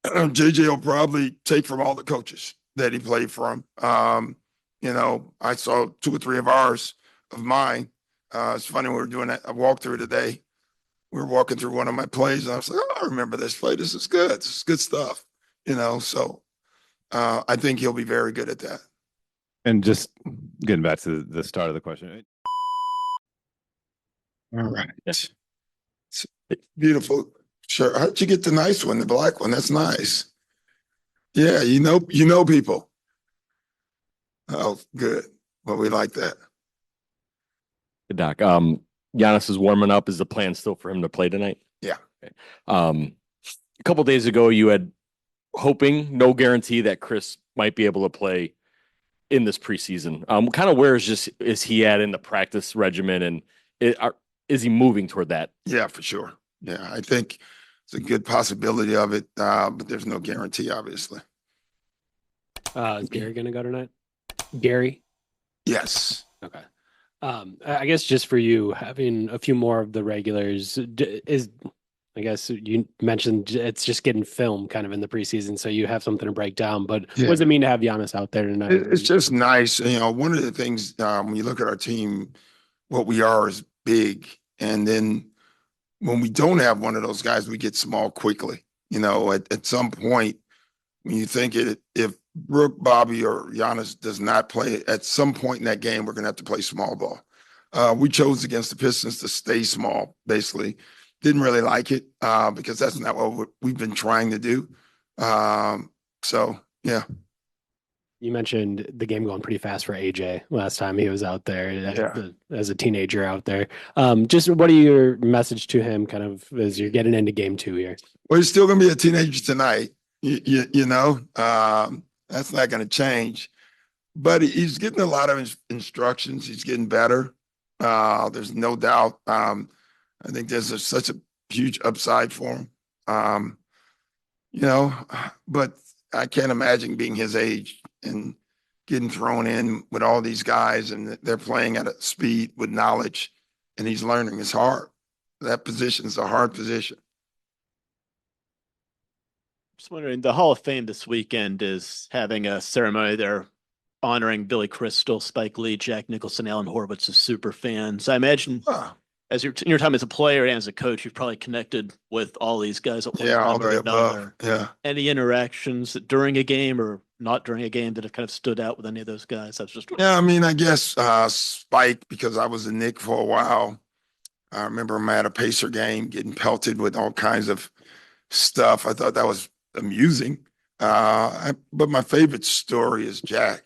JJ will probably take from all the coaches that he played from. I saw 2 or 3 of mine. It's funny, we were doing a walkthrough today. We were walking through one of my plays, and I was like, oh, I remember this play. This is good. This is good stuff. So I think he'll be very good at that. And just getting back to the start of the question. All right. It's beautiful. Sure. How'd you get the nice one, the black one? That's nice. Yeah, people. Oh, good. Well, we like that. Good, Doc. Giannis is warming up. Is the plan still for him to play tonight? Yeah. Okay. A couple days ago, you had hoping, no guarantee that Chris might be able to play in this preseason. Kind of where is he at in the practice regimen, and is he moving toward that? Yeah, for sure. Yeah, I think it's a good possibility of it, but there's no guarantee, obviously. Is Gary going to go tonight? Gary? Yes. Okay. I guess just for you, having a few more of the regulars I guess you mentioned it's just getting film kind of in the preseason, so you have something to break down. But Yeah. what does it mean to have Giannis out there tonight? It's just nice. One of the things when you look at our team, what we are is big. And then when we don't have one of those guys, we get small quickly. At some point, when you think if Brooke, Bobby, or Giannis does not play, at some point in that game, we're going to have to play small ball. We chose against the Pistons to stay small, basically. Didn't really like it because that's not what we've been trying to do. Yeah. You mentioned the game going pretty fast for AJ last time he was out there as a teenager out there. Just what are your message to him kind of as you're getting into game 2 here? Well, he's still going to be a teenager tonight. That's not going to change. But he's getting a lot of instructions. He's getting better. There's no doubt. I think there's such a huge upside for him. But I can't imagine being his age and getting thrown in with all these guys, and they're playing at a speed with knowledge, and he's learning. It's hard. That position is a hard position. Just wondering, the Hall of Fame this weekend is having a ceremony there honoring Billy Crystal, Spike Lee, Jack Nicholson, Alan Horowitz as super fans. I imagine as in your time as a player and as a coach, you've probably connected with all these guys at one time or another. Yeah. Any interactions during a game or not during a game that have kind of stood out with any of those guys? I guess Spike, because I was a Knick for a while. I remember him at a Pacer game getting pelted with all kinds of stuff. I thought that was amusing. But my favorite story is Jack.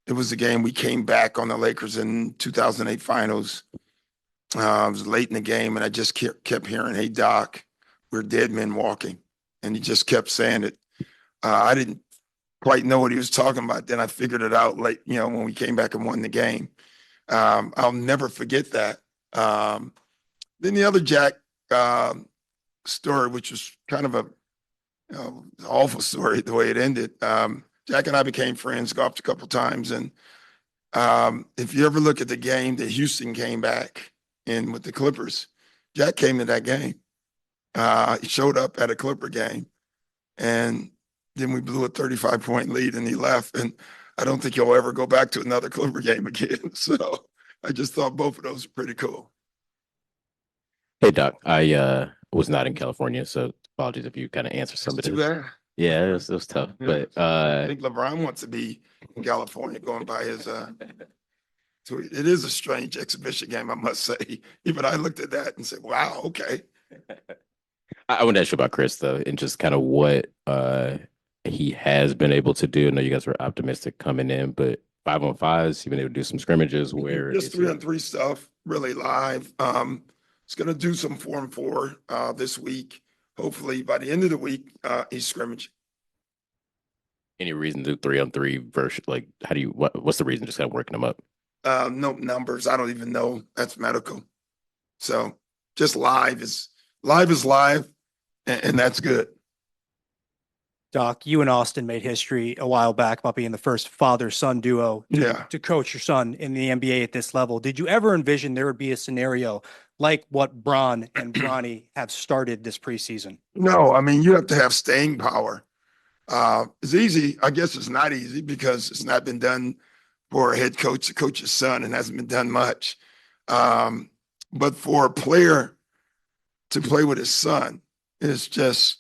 It was the game we came back on the Lakers in 2008 finals. It was late in the game, and I just kept hearing, "Hey, Doc, we're dead men walking." And he just kept saying it. I didn't quite know what he was talking about. Then I figured it out late, when we came back and won the game. I'll never forget that. Then the other Jack story, which was kind of a awful story, the way it ended. Jack and I became friends, golfed a couple times. And if you ever look at the game that Houston came back in with the Clippers, Jack came to that game. He showed up at a Clipper game. And then we blew a 35-point lead and he left. And I don't think he'll ever go back to another Clipper game again. So I just thought both of those were pretty cool. Hey, Doc, I was not in California, so apologies if you kind of answered some of this. Yeah, it was tough. Yeah. But I think LeBron wants to be in California going by his tweet. It is a strange exhibition game, I must say. Even I looked at that and said, wow, okay. I want to ask you about Chris, though, and just kind of what he has been able to do. I know you guys were optimistic coming in, but 5-on-5s, you've been able to do some scrimmages where just 3-on-3 stuff, really live. It's going to do some 4-on-4 this week. Hopefully by the end of the week, he's scrimmaging. Any reason to do 3-on-3 versus what's the reason? Just kind of working them up? No numbers. I don't even know. That's medical. So just live is live, and that's good. Doc, you and Austin made history a while back about being the first father-son duo Yeah. to coach your son in the NBA at this level. Did you ever envision there would be a scenario like what Bron and Bronny have started this preseason? No, I mean, you have to have staying power. It's easy. I guess it's not easy because it's not been done for a head coach to coach his son and hasn't been done much. But for a player to play with his son, it's just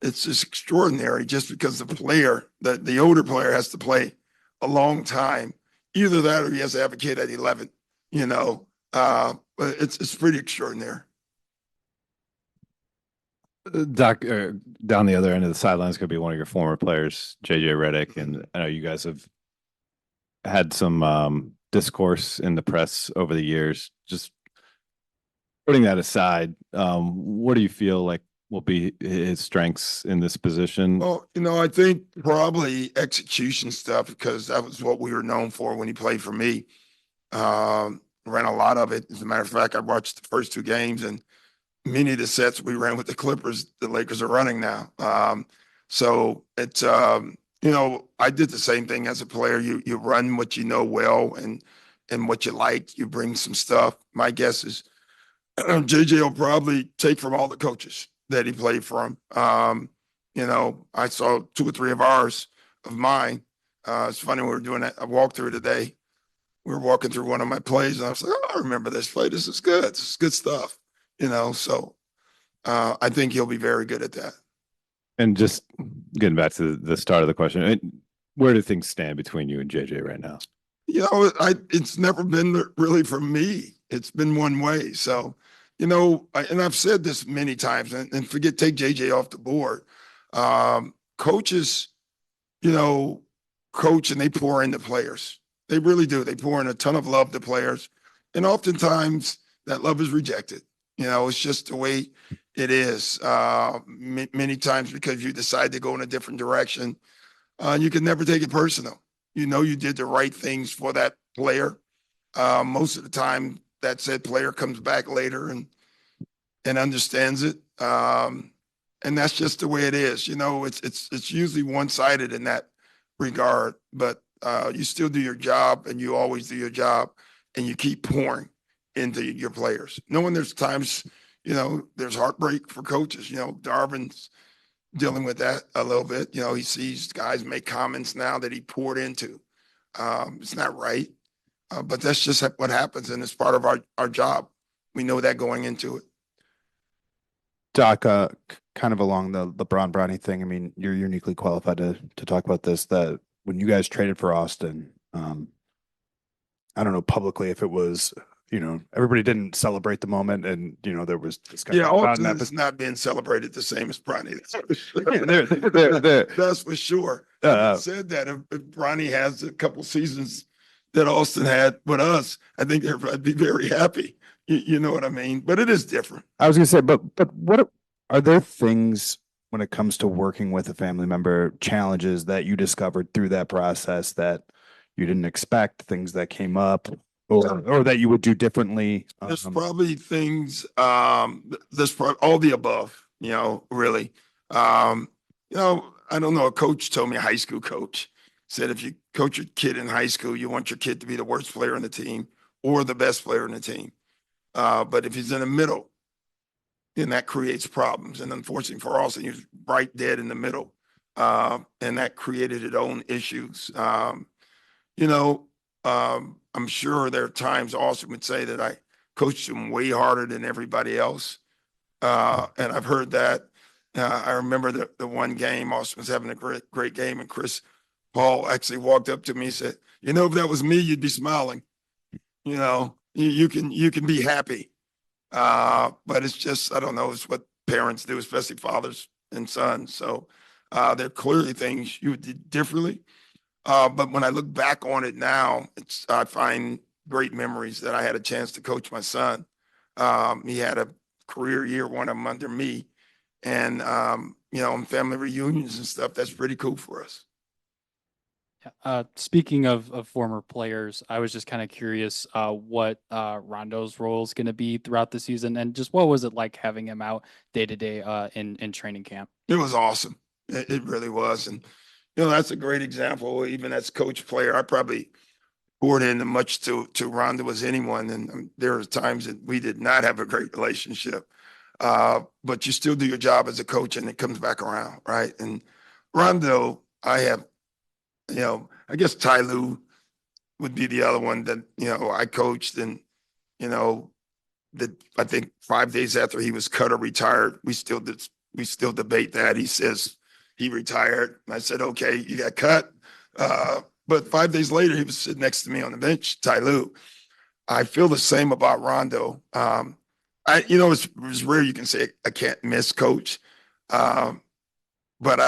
extraordinary just because the player, the older player has to play a long time. Either that or he has to advocate at 11, you know. But it's pretty extraordinary. Doc, down the other end of the sidelines could be one of your former players, JJ Redick, and I know you guys have had some discourse in the press over the years. Just putting that aside, what do you feel like will be his strengths in this position? Well, you know, I think probably execution stuff because that was what we were known for when he played for me. Ran a lot of it. As a matter of fact, I watched the first 2 games and many of the sets we ran with the Clippers, the Lakers are running now. So it's, you know, I did the same thing as a player. You run what you know well and what you like. You bring some stuff. My guess is JJ will probably take from all the coaches that he played from. You know, I saw 2 or 3 of mine. It's funny, we were doing a walkthrough today. We were walking through one of my plays and I was like, oh, I remember this play. This is good. This is good stuff. You know, so I think he'll be very good at that. And just getting back to the start of the question, where do things stand between you and JJ right now? You know, it's never been really for me. It's been one way. So, you know, and I've said this many times, and take JJ off the board. Coaches, you know, coach and they pour into players. They really do. They pour in a ton of love to players. And oftentimes that love is rejected. You know, it's just the way it is. Many times because you decide to go in a different direction, you can never take it personal. You know, you did the right things for that player. Most of the time that said player comes back later and understands it. And that's just the way it is. You know, it's usually one-sided in that regard, but you still do your job and you always do your job and you keep pouring into your players. Knowing there's times, you know, there's heartbreak for coaches. You know, Darvin's dealing with that a little bit. You know, he sees guys make comments now that he poured into. It's not right, but that's just what happens, and it's part of our job. We know that going into it. Doc, kind of along the LeBron Bronny thing. I mean, you're uniquely qualified to talk about this. That when you guys traded for Austin, I don't know publicly if it was, you know, everybody didn't celebrate the moment, and you know there was discussion. Yeah, about Austin that, is not being celebrated the same as Bronny. That's for sure. They're That's for sure. I said that if Bronny has a couple seasons that Austin had with us, I think I'd be very happy. You know what I mean? But it is different. I was gonna say, but what are there things when it comes to working with a family member, challenges that you discovered through that process that you didn't expect, things that came up, or that you would do differently? There's probably things, there's probably all the above, you know, really. You know, I don't know, a coach told me, a high school coach said, if you coach your kid in high school, you want your kid to be the worst player on the team or the best player on the team. But if he's in the middle, then that creates problems. And unfortunately for Austin, he was right dead in the middle. And that created its own issues. You know, I'm sure there are times Austin would say that I coached him way harder than everybody else. And I've heard that. I remember the one game, Austin was having a great game, and Chris Paul actually walked up to me and said, you know, if that was me, you'd be smiling. You know, you can be happy. But it's just, I don't know, it's what parents do, especially fathers and sons. So there are clearly things you would do differently. But when I look back on it now, I find great memories that I had a chance to coach my son. He had a career year, one of them under me. And, you know, family reunions and stuff, that's pretty cool for us. Speaking of former players, I was just kind of curious what Rondo's role is going to be throughout the season, and just what was it like having him out day to day in training camp? It was awesome. It really was. And, you know, that's a great example. Even as coach player, I probably poured in as much to Rondo as anyone. And there were times that we did not have a great relationship. But you still do your job as a coach and it comes back around, right? And Rondo, I have, you know, I guess Ty Lue would be the other one that, you know, I coached and, you know, that I think 5 days after he was cut or retired, we still debate that. He says he retired. I said, okay, you got cut. But 5 days later, he was sitting next to me on the bench, Ty Lue. I feel the same about Rondo. You know, it's rare you can say I can't miss coach. But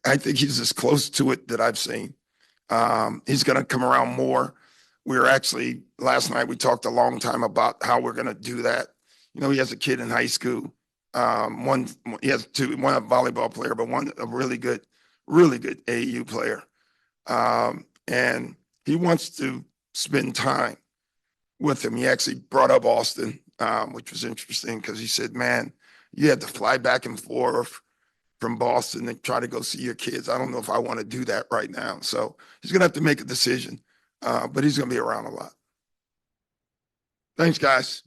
I think he's as close to it that I've seen. He's going to come around more. We were actually, last night, we talked a long time about how we're going to do that. You know, he has a kid in high school. He has two, one a volleyball player, but one a really good AAU player. And he wants to spend time with him. He actually brought up Austin, which was interesting because he said, man, you had to fly back and forth from Boston and try to go see your kids. I don't know if I want to do that right now. So he's going to have to make a decision, but he's going to be around a lot. Thanks, guys.